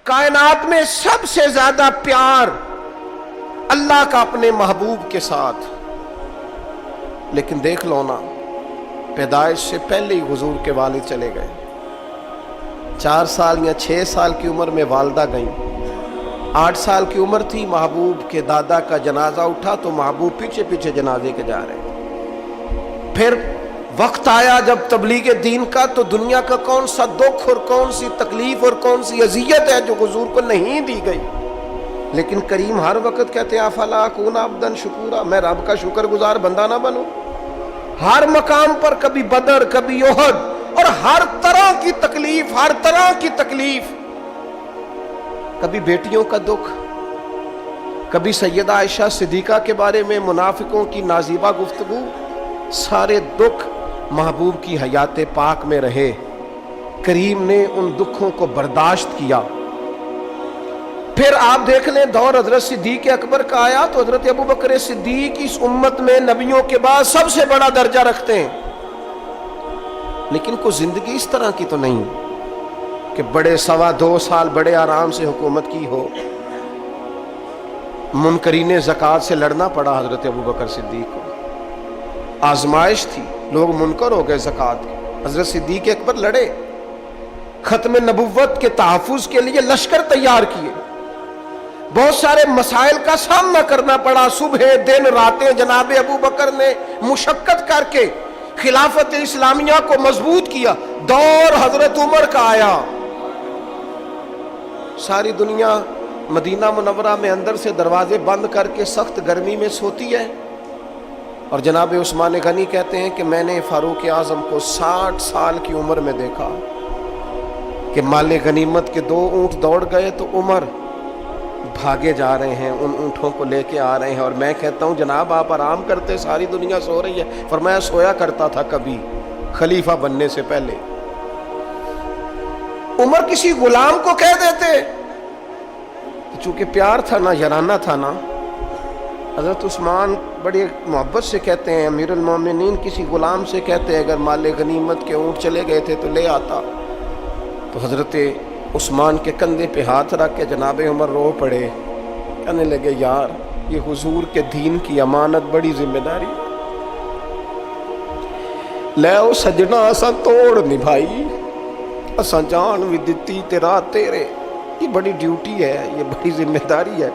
کائنات میں سب سے زیادہ پیار اللہ کا اپنے محبوب کے ساتھ. لیکن دیکھ لو نا، پیدائش سے پہلے ہی حضور کے والد چلے گئے. 4 سال یا 6 سال کی عمر میں والدہ گئیں. 8 سال کی عمر تھی، محبوب کے دادا کا جنازہ اٹھا تو محبوب پیچھے پیچھے جنازے کے جا رہے. پھر وقت آیا جب تبلیغ دین کا، تو دنیا کا کون سا دکھ اور کون سی تکلیف اور کون سی اذیت ہے جو حضور کو نہیں دی گئی. لیکن کریم ہر وقت کہتے ہیں افلا اکون عبدا شکورا، میں رب کا شکر گزار بندہ نہ بنوں. ہر مقام پر کبھی بدر، کبھی احد، اور ہر طرح کی تکلیف، ہر طرح کی تکلیف. کبھی بیٹیوں کا دکھ، کبھی سیدہ عائشہ صدیقہ کے بارے میں منافقوں کی نازیبہ گفتگو. سارے دکھ محبوب کی حیات پاک میں رہے. کریم نے ان دکھوں کو برداشت کیا. پھر آپ دیکھ لیں دور حضرت صدیق اکبر کا آیا تو حضرت ابوبکر صدیق اس امت میں نبیوں کے بعد سب سے بڑا درجہ رکھتے ہیں. لیکن کوئی زندگی اس طرح کی تو نہیں کہ بڑے 2.25 سال بڑے آرام سے حکومت کی ہو. منکرین زکوٰۃ سے لڑنا پڑا حضرت ابوبکر صدیق کو. آزمائش تھی، لوگ منکر ہو گئے زکوٰۃ کے. حضرت صدیق اکبر لڑے، ختم نبوت کے تحفظ کے لیے لشکر تیار کیے. بہت سارے مسائل کا سامنا کرنا پڑا. صبح دن راتیں جناب ابوبکر نے مشقت کر کے خلافت اسلامیہ کو مضبوط کیا. دور حضرت عمر کا آیا. ساری دنیا مدینہ منورہ میں اندر سے دروازے بند کر کے سخت گرمی میں سوتی ہے، اور جناب عثمان غنی کہتے ہیں کہ میں نے فاروق اعظم کو 60 سال کی عمر میں دیکھا کہ مال غنیمت کے 2 اونٹ دوڑ گئے تو عمر بھاگے جا رہے ہیں، ان اونٹوں کو لے کے آ رہے ہیں. اور میں کہتا ہوں جناب آپ آرام کرتے، ساری دنیا سو رہی ہے. فرمایا سویا کرتا تھا کبھی خلیفہ بننے سے پہلے. عمر کسی غلام کو کہہ دیتے، چونکہ پیار تھا نا، یارانہ تھا نا. حضرت عثمان بڑی محبت سے کہتے ہیں امیر المومنین کسی غلام سے کہتے اگر مال غنیمت کے اونٹ چلے گئے تھے تو لے آتا. تو حضرت عثمان کے کندھے پہ ہاتھ رکھ کے جناب عمر رو پڑے، کہنے لگے یار یہ حضور کے دین کی امانت بڑی ذمہ داری. لے او سجنا اساں توڑ نبھائی، اساں جان بھی دتی تیرا تیرے. یہ بڑی ڈیوٹی ہے، یہ بڑی ذمہ داری ہے.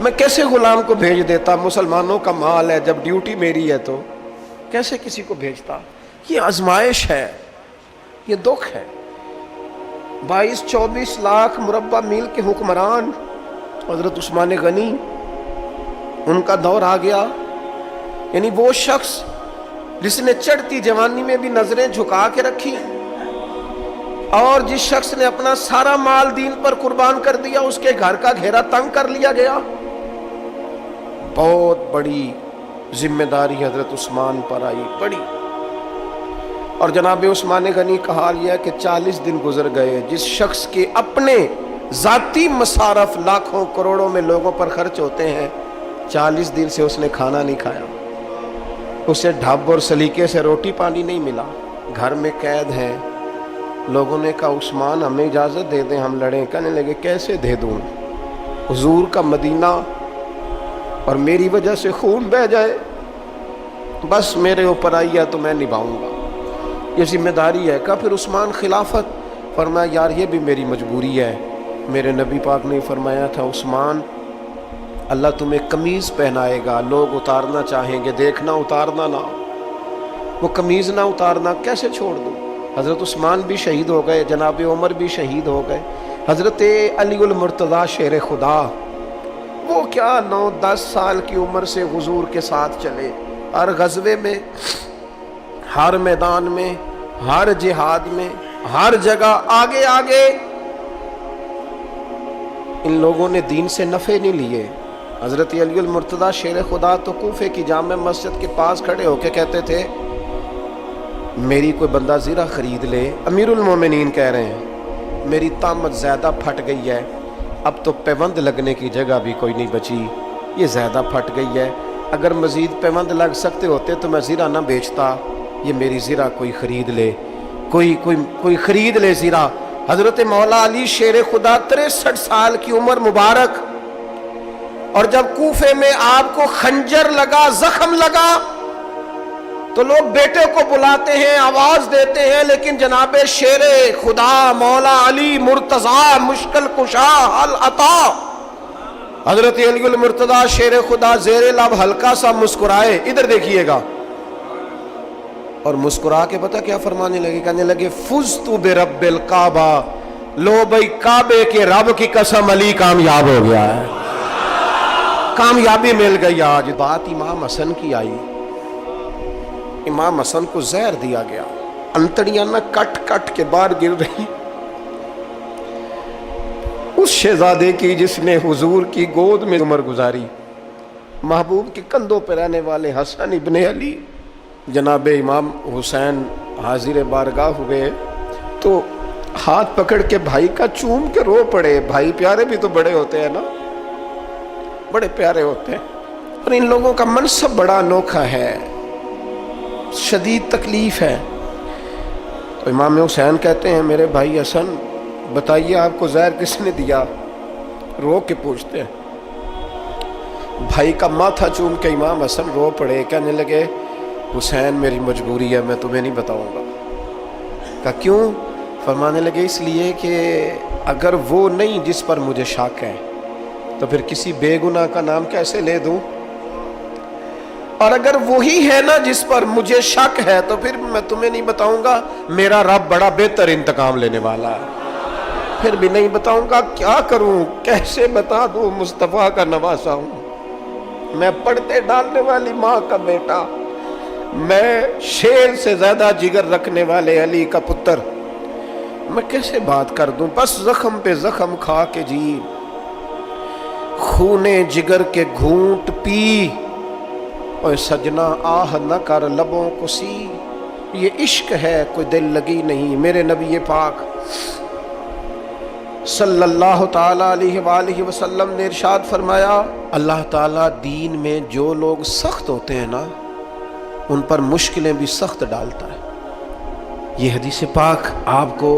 میں کیسے غلام کو بھیج دیتا؟ مسلمانوں کا مال ہے، جب ڈیوٹی میری ہے تو کیسے کسی کو بھیجتا؟ یہ آزمائش ہے، یہ دکھ ہے. 22-24 لاکھ مربع میل کے حکمران حضرت عثمان غنی، ان کا دور آ گیا. یعنی وہ شخص جس نے چڑھتی جوانی میں بھی نظریں جھکا کے رکھی، اور جس شخص نے اپنا سارا مال دین پر قربان کر دیا، اس کے گھر کا گھیرا تنگ کر لیا گیا. بہت بڑی ذمہ داری حضرت عثمان پر آئی، بڑی. اور جناب عثمان غنی کا حال یہ ہے کہ 40 دن گزر گئے. جس شخص کے اپنے ذاتی مصارف لاکھوں کروڑوں میں لوگوں پر خرچ ہوتے ہیں، 40 دن سے اس نے کھانا نہیں کھایا. اسے ڈھب اور سلیقے سے روٹی پانی نہیں ملا. گھر میں قید ہیں. لوگوں نے کہا عثمان ہمیں اجازت دے دیں ہم لڑیں. کہنے لگے کیسے دے دوں؟ حضور کا مدینہ اور میری وجہ سے خون بہہ جائے، بس میرے اوپر آئی ہے تو میں نبھاؤں گا، یہ ذمہ داری ہے. کہا پھر عثمان خلافت؟ فرمایا یار یہ بھی میری مجبوری ہے. میرے نبی پاک نے فرمایا تھا عثمان اللہ تمہیں قمیض پہنائے گا، لوگ اتارنا چاہیں گے، دیکھنا اتارنا نہ. وہ قمیض نہ اتارنا کیسے چھوڑ دوں؟ حضرت عثمان بھی شہید ہو گئے، جناب عمر بھی شہید ہو گئے. حضرت علی المرتضیٰ شیر خدا، وہ کیا 9-10 سال کی عمر سے حضور کے ساتھ چلے. ہر غزوے میں، ہر میدان میں، ہر جہاد میں، ہر جگہ آگے آگے. ان لوگوں نے دین سے نفع نہیں لیے. حضرت علی المرتضیٰ شیر خدا تو کوفے کی جامع مسجد کے پاس کھڑے ہو کے کہتے تھے میری کوئی بندہ زیرہ خرید لے. امیر المومنین کہہ رہے ہیں میری طامت زیادہ پھٹ گئی ہے، اب تو پیوند لگنے کی جگہ بھی کوئی نہیں بچی، یہ زیادہ پھٹ گئی ہے. اگر مزید پیوند لگ سکتے ہوتے تو میں زیرہ نہ بیچتا. یہ میری زیرہ کوئی خرید لے، کوئی خرید لے زیرہ. حضرت مولا علی شیر خدا 63 سال کی عمر مبارک، اور جب کوفے میں آپ کو خنجر لگا، زخم لگا، تو لوگ بیٹے کو بلاتے ہیں، آواز دیتے ہیں، لیکن جناب شیر خدا مولا علی مرتضی مشکل کشا حل عطا حضرت علی المرتضی شیر خدا زیر لب ہلکا سا مسکرائے، ادھر دیکھیے گا، اور مسکرا کے پتہ کیا فرمانے لگے؟ کہنے لگے فزت برب الکعبہ، لو بھائی کعبے کے رب کی قسم علی کامیاب ہو گیا ہے، کامیابی مل گئی۔ آج بات امام حسن کی آئی، امام حسن کو زہر دیا گیا، انتڑیاں نہ کٹ کٹ کے باہر گر رہی، اس شہزادے کی جس نے حضور کی گود میں عمر گزاری، محبوب کے کندھوں پہ رہنے والے حسن ابن علی، جناب امام حسین حاضر بارگاہ ہوئے تو ہاتھ پکڑ کے بھائی کا چوم کے رو پڑے۔ بھائی پیارے بھی تو بڑے ہوتے ہیں نا، بڑے پیارے ہوتے ہیں، اور ان لوگوں کا منصب بڑا انوکھا ہے، شدید تکلیف ہے۔ تو امام حسین کہتے ہیں میرے بھائی حسن بتائیے آپ کو زہر کس نے دیا؟ رو کے پوچھتے ہیں۔ بھائی کا ماتھا چوم کے امام حسن رو پڑے، کہنے لگے حسین میری مجبوری ہے، میں تمہیں نہیں بتاؤں گا۔ کہا کیوں؟ فرمانے لگے اس لیے کہ اگر وہ نہیں جس پر مجھے شک ہے تو پھر کسی بے گناہ کا نام کیسے لے دوں، اور اگر وہی ہے نا جس پر مجھے شک ہے تو پھر میں تمہیں نہیں بتاؤں گا، میرا رب بڑا بہتر انتقام لینے والا ہے، پھر بھی نہیں بتاؤں گا۔ کیا کروں، کیسے بتا دوں، مصطفیٰ کا نواسا ہوں، میں پردے ڈالنے والی ماں کا بیٹا، میں شیر سے زیادہ جگر رکھنے والے علی کا پتر، میں کیسے بات کر دوں؟ بس زخم پہ زخم کھا کے جی، خونے جگر کے گھونٹ پی، اور سجنا آہ نہ کر لبوں کو سی، یہ عشق ہے کوئی دل لگی نہیں۔ میرے نبی پاک صلی اللہ تعالی علیہ وآلہ وسلم نے ارشاد فرمایا، اللہ تعالیٰ دین میں جو لوگ سخت ہوتے ہیں نا ان پر مشکلیں بھی سخت ڈالتا ہے۔ یہ حدیث پاک آپ کو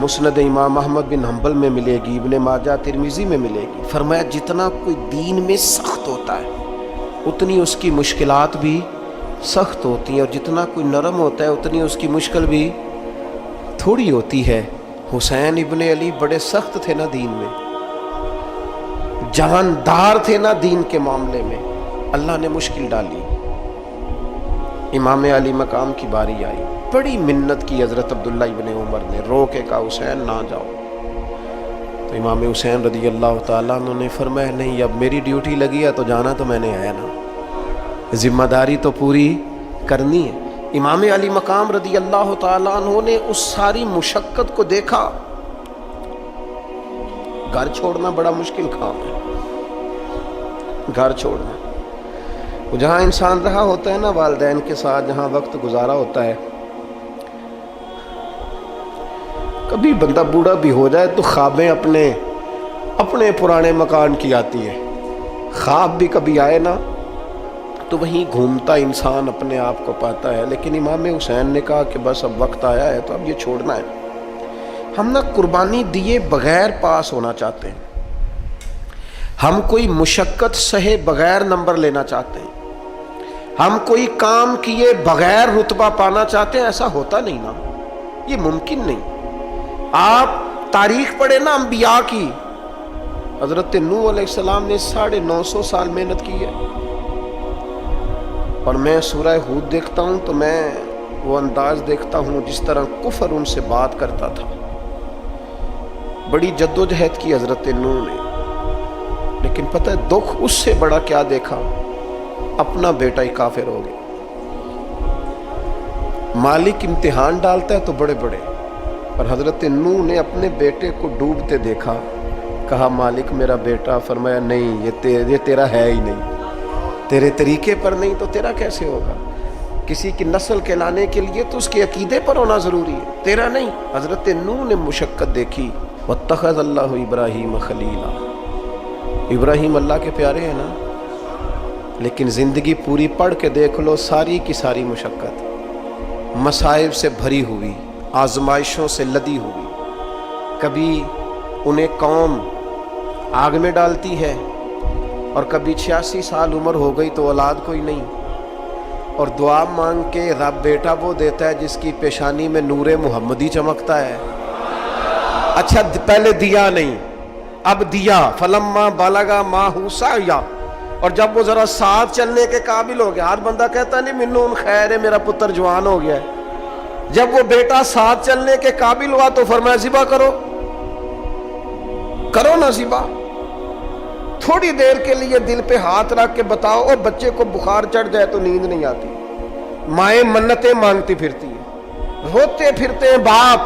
مسند امام احمد بن حنبل میں ملے گی، ابن ماجہ ترمذی میں ملے گی۔ فرمایا جتنا کوئی دین میں سخت ہوتا ہے اتنی اس کی مشکلات بھی سخت ہوتی ہیں، اور جتنا کوئی نرم ہوتا ہے اتنی اس کی مشکل بھی تھوڑی ہوتی ہے۔ حسین ابن علی بڑے سخت تھے نا دین میں، جاندار تھے نا دین کے معاملے میں، اللہ نے مشکل ڈالی۔ امام علی مقام کی باری آئی، بڑی منت کی حضرت عبداللہ ابن عمر نے، رو کے کہا حسین نہ جاؤ۔ تو امام حسین رضی اللہ تعالیٰ عنہ نے فرمایا نہیں، اب میری ڈیوٹی لگی ہے تو جانا تو میں نے ہے نا، ذمہ داری تو پوری کرنی ہے۔ امام علی مقام رضی اللہ تعالیٰ عنہ نے اس ساری مشقت کو دیکھا۔ گھر چھوڑنا بڑا مشکل کام ہے، گھر چھوڑنا، جہاں انسان رہا ہوتا ہے نا والدین کے ساتھ، جہاں وقت گزارا ہوتا ہے، کبھی بندہ بوڑھا بھی ہو جائے تو خوابیں اپنے پرانے مکان کی آتی ہے، خواب بھی کبھی آئے نا تو وہیں گھومتا انسان اپنے آپ کو پاتا ہے۔ لیکن امام حسین نے کہا کہ بس اب وقت آیا ہے تو اب یہ چھوڑنا ہے۔ ہم نہ قربانی دیے بغیر پاس ہونا چاہتے ہیں، ہم کوئی مشقت سہے بغیر نمبر لینا چاہتے ہیں، ہم کوئی کام کیے بغیر رتبہ پانا چاہتے ہیں۔ ایسا ہوتا نہیں نا، یہ ممکن نہیں۔ آپ تاریخ پڑھیں نا انبیاء کی، حضرت نوح علیہ السلام نے 950 سال محنت کی ہے، اور میں سورہ ہود دیکھتا ہوں تو میں وہ انداز دیکھتا ہوں جس طرح کفر ان سے بات کرتا تھا۔ بڑی جدوجہد کی حضرت نوح نے، لیکن پتہ ہے دکھ اس سے بڑا کیا دیکھا؟ اپنا بیٹا ہی کافر ہو گیا۔ مالک امتحان ڈالتا ہے تو بڑے بڑے، اور حضرت نوح نے اپنے بیٹے کو ڈوبتے دیکھا، کہا مالک میرا بیٹا، فرمایا نہیں یہ تیرا ہے ہی نہیں، تیرے طریقے پر نہیں تو تیرا کیسے ہوگا؟ کسی کی نسل کہلانے کے لیے تو اس کے عقیدے پر ہونا ضروری ہے، تیرا نہیں۔ حضرت نوح نے مشقت دیکھی، واتخذ اللہ ابراہیم خلیلا، ابراہیم اللہ کے پیارے ہیں نا، لیکن زندگی پوری پڑھ کے دیکھ لو، ساری کی ساری مشقت مصائب سے بھری ہوئی، آزمائشوں سے لدی ہوئی، کبھی انہیں قوم آگ میں ڈالتی ہے، اور کبھی 86 سال عمر ہو گئی تو اولاد کوئی نہیں، اور دعا مانگ کے رب بیٹا وہ دیتا ہے جس کی پیشانی میں نور محمدی چمکتا ہے۔ اچھا پہلے دیا نہیں، اب دیا، فلما بالغا ماہو سعیا، اور جب وہ ذرا ساتھ چلنے کے قابل ہو گیا، ہر بندہ کہتا نہیں منون خیر ہے میرا پتر جوان ہو گیا ہے، جب وہ بیٹا ساتھ چلنے کے قابل ہوا تو فرمایا ذبح کرو، کرو نا ذبح۔ تھوڑی دیر کے لیے دل پہ ہاتھ رکھ کے بتاؤ، اور بچے کو بخار چڑھ جائے تو نیند نہیں آتی، مائیں منتیں مانگتی پھرتی ہیں، روتے پھرتے ہیں باپ،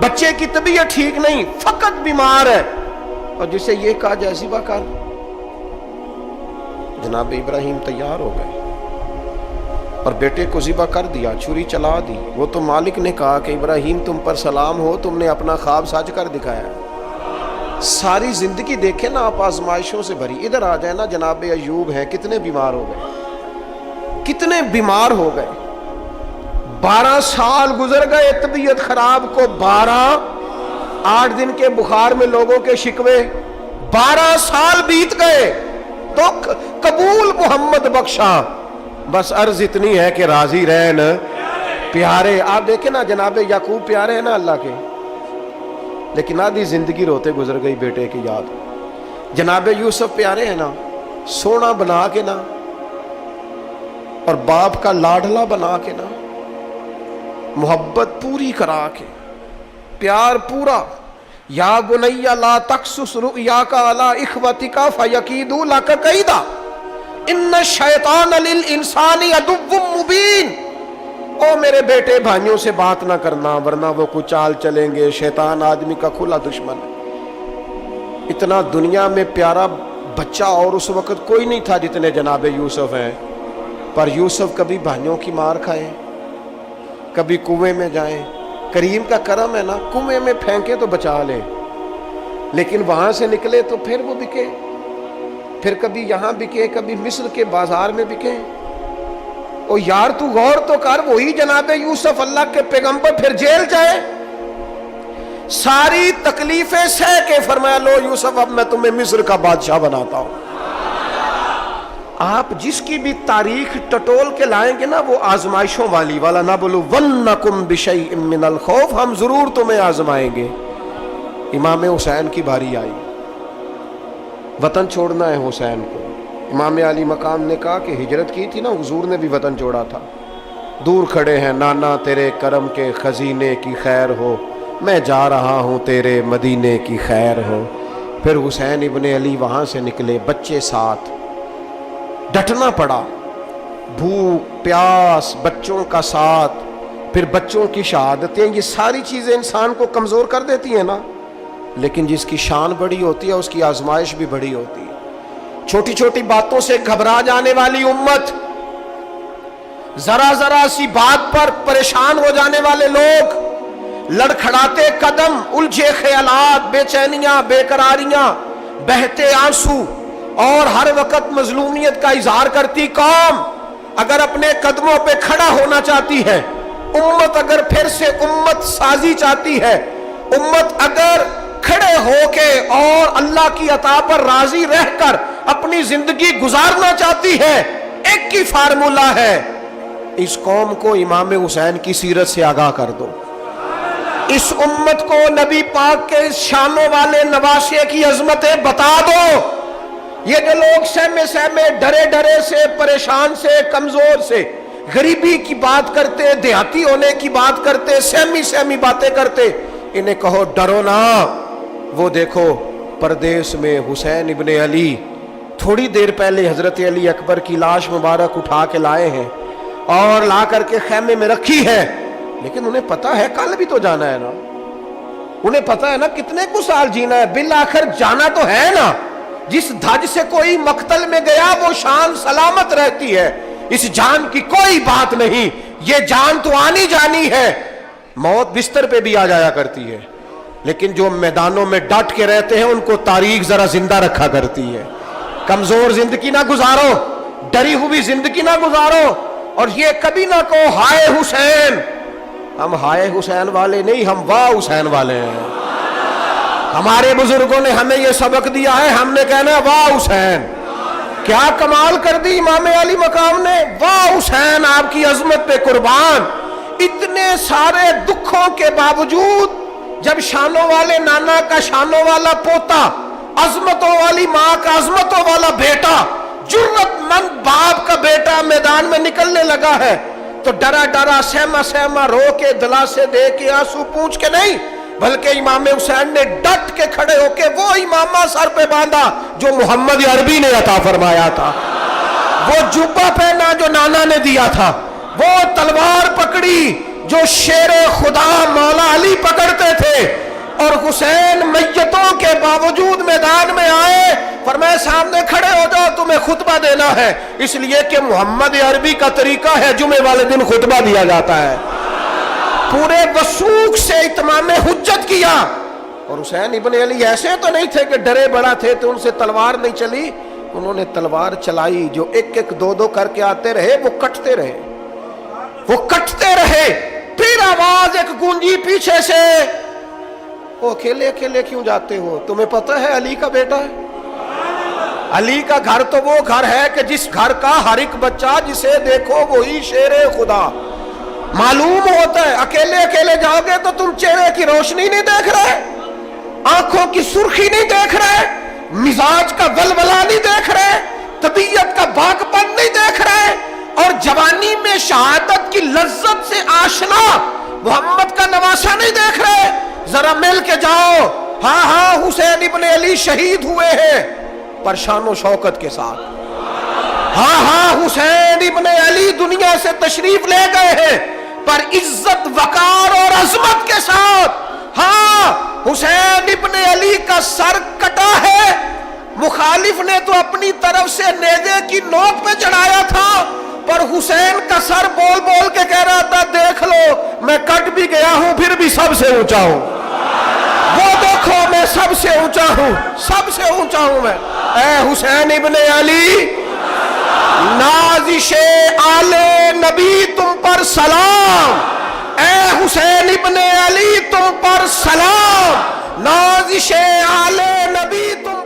بچے کی طبیعت ٹھیک نہیں، فقط بیمار ہے، اور جسے یہ کہا جائے ذبح کر۔ جناب ابراہیم تیار ہو گئے اور بیٹے کو ذبح کر دیا، چھری چلا دی۔ وہ تو مالک نے کہا کہ ابراہیم تم پر سلام ہو، تم نے اپنا خواب سچ کر دکھایا۔ ساری زندگی دیکھیں نا آپ آزمائشوں سے بھری، ادھر آ جائے نا جناب ایوب ہیں، کتنے بیمار ہو گئے، کتنے بیمار ہو گئے، 12 سال گزر گئے طبیعت خراب کو، 8 دن کے بخار میں لوگوں کے شکوے، 12 سال بیت گئے تو قبول محمد بخشا، بس عرض اتنی ہے کہ راضی رہن پیارے۔ آپ دیکھیں نا جناب یعقوب پیارے ہیں نا اللہ کے، لیکن آدھی زندگی روتے گزر گئی بیٹے کی یاد۔ جناب یوسف پیارے ہیں نا، سونا بنا کے نا، اور باپ کا لاڈلا بنا کے نا، محبت پوری کرا کے، پیار پورا۔ یا بنی لا تقصص رؤیاک علی اخوتک فیکیدوا لک کیدا ان الشیطان للانسان عدو مبین۔ او میرے بیٹے بھائیوں سے بات نہ کرنا ورنہ وہ کچھ چال چلیں گے، شیطان آدمی کا کھلا دشمن ہے۔ اتنا دنیا میں پیارا بچہ اور اس وقت کوئی نہیں تھا جتنے جناب یوسف ہیں، پر یوسف کبھی بھائیوں کی مار کھائے، کبھی کنویں میں جائیں۔ کریم کا کرم ہے نا، کنویں میں پھینکے تو بچا لے، لیکن وہاں سے نکلے تو پھر وہ بکے، پھر کبھی یہاں بکے، کبھی مصر کے بازار میں بکے۔ او یار تو غور تو کر، وہی جناب یوسف اللہ کے پیغمبر پھر جیل جائے، ساری تکلیفیں سہ کے فرمایا لو یوسف اب میں تمہیں مصر کا بادشاہ بناتا ہوں۔ آپ جس کی بھی تاریخ ٹٹول کے لائیں گے نا وہ آزمائشوں والی والا، نَبْلُوَنَّكُمْ بِشَيْءٍ مِّنَ الْخَوْفِ، ہم ضرور تمہیں آزمائیں گے۔ امام حسین کی باری آئی، وطن چھوڑنا ہے حسین کو۔ امام علی مقام نے کہا کہ ہجرت کی تھی نا، حضور نے بھی وطن چھوڑا تھا۔ دور کھڑے ہیں نانا تیرے کرم کے خزینے کی خیر ہو، میں جا رہا ہوں تیرے مدینے کی خیر ہو۔ پھر حسین ابن علی وہاں سے نکلے، بچے ساتھ، ڈٹنا پڑا، بھوک پیاس، بچوں کا ساتھ، پھر بچوں کی شہادتیں، یہ ساری چیزیں انسان کو کمزور کر دیتی ہیں نا، لیکن جس کی شان بڑی ہوتی ہے اس کی آزمائش بھی بڑی ہوتی ہے۔ چھوٹی چھوٹی باتوں سے گھبرا جانے والی امت، ذرا ذرا سی بات پر پریشان ہو جانے والے لوگ، لڑکھڑاتے قدم، الجھے خیالات، بے چینیاں، بے قراریاں، بہتے آنسو، اور ہر وقت مظلومیت کا اظہار کرتی قوم اگر اپنے قدموں پہ کھڑا ہونا چاہتی ہے، امت اگر پھر سے امت سازی چاہتی ہے، امت اگر کھڑے ہو کے اور اللہ کی عطا پر راضی رہ کر اپنی زندگی گزارنا چاہتی ہے، ایک ہی فارمولہ ہے، اس قوم کو امام حسین کی سیرت سے آگاہ کر دو، اس امت کو نبی پاک کے شانوں والے نواسے کی عظمتیں بتا دو۔ یہ جو لوگ سہمے سہمے، ڈرے ڈرے سے، پریشان سے، کمزور سے، غریبی کی بات کرتے، دیہاتی ہونے کی بات کرتے، سہمی سہمی باتیں کرتے، انہیں کہو ڈرو نا، وہ دیکھو پردیس میں حسین ابن علی تھوڑی دیر پہلے حضرت علی اکبر کی لاش مبارک اٹھا کے لائے ہیں اور لا کر کے خیمے میں رکھی ہے، لیکن انہیں پتا ہے کل بھی تو جانا ہے نا، انہیں پتا ہے نا کتنے کو سال جینا ہے، بالآخر جانا تو ہے نا۔ جس دھج سے کوئی مقتل میں گیا وہ شان سلامت رہتی ہے، اس جان کی کوئی بات نہیں، یہ جان تو آنی جانی ہے، موت بستر پہ بھی آ جایا کرتی ہے، لیکن جو میدانوں میں ڈٹ کے رہتے ہیں ان کو تاریخ ذرا زندہ رکھا کرتی ہے۔ کمزور زندگی نہ گزارو، ڈری ہوئی زندگی نہ گزارو، اور یہ کبھی نہ کہو ہائے حسین، ہم ہائے حسین والے نہیں، ہم واہ حسین والے ہیں۔ ہمارے بزرگوں نے ہمیں یہ سبق دیا ہے، ہم نے کہنا ہے واہ حسین، کیا کمال کر دی امام علی مقام نے، واہ حسین آپ کی عظمت پہ قربان۔ اتنے سارے دکھوں کے باوجود جب شانوں والے نانا کا شانوں والا پوتا، عظمتوں والی ماں کا عظمتوں والا بیٹا، جرت مند باپ کا بیٹا میدان میں نکلنے لگا ہے تو ڈرا ڈرا سہما سہما رو کے دلاسے دے کے آنسو پونچھ کے نہیں، بلکہ امام حسین نے ڈٹ کے کھڑے ہو کے وہ امامہ سر پہ باندھا جو محمد عربی نے عطا فرمایا تھا، وہ جبہ پہنا جو نانا نے دیا تھا، وہ تلوار پکڑی جو شیر خدا مولا علی پکڑتے تھے، اور حسین میتوں کے باوجود میدان میں آئے، فرمایا سامنے کھڑے ہو جاؤ، تمہیں خطبہ دینا ہے، اس لیے کہ محمد عربی کا طریقہ ہے جمعے والے دن خطبہ دیا جاتا ہے۔ پورے وثوق سے اتمام حجت کیا، اور حسین ابن علی ایسے تو نہیں تھے کہ ڈرے بڑا تھے تو ان سے تلوار نہیں چلی، انہوں نے تلوار چلائی، جو ایک ایک دو دو کر کے آتے رہے وہ کٹتے رہے، وہ کٹتے رہے، پھر آواز ایک گونجی پیچھے سے، وہ اکیلے اکیلے کیوں جاتے ہو، تمہیں پتہ ہے علی کا بیٹا ہے؟ علی کا گھر تو وہ گھر ہے کہ جس گھر کا ہر ایک بچہ جسے دیکھو وہی شیر خدا معلوم ہوتا ہے۔ اکیلے اکیلے جاؤ گے تو تم چہرے کی روشنی نہیں دیکھ رہے، آنکھوں کی سرخی نہیں دیکھ رہے، مزاج کا ولولہ نہیں دیکھ رہے، طبیعت کا باغ پن نہیں دیکھ رہے، اور جوانی میں شہادت کی لذت سے آشنا محمد کا نواسا نہیں دیکھ رہے، ذرا مل کے جاؤ، ہاں ہاں حسین ابن علی شہید ہوئے ہیں پر شان و شوکت کے ساتھ، ہاں ہاں حسین ابن علی دنیا سے تشریف لے گئے ہیں پر عزت وقار اور عظمت کے ساتھ، ہاں حسین ابن علی کا سر کٹا ہے، مخالف نے تو اپنی طرف سے نیزے کی نوک پہ چڑھایا تھا، پر حسین کا سر بول بول کے کہہ رہا تھا دیکھ لو میں کٹ بھی گیا ہوں پھر بھی سب سے اونچا ہوں، وہ دیکھو میں سب سے اونچا ہوں، سب سے اونچا ہوں میں۔ اے حسین ابن علی، نازش آل نبی تم پر سلام، اے حسین ابن علی تم پر سلام، نازش آل نبی تم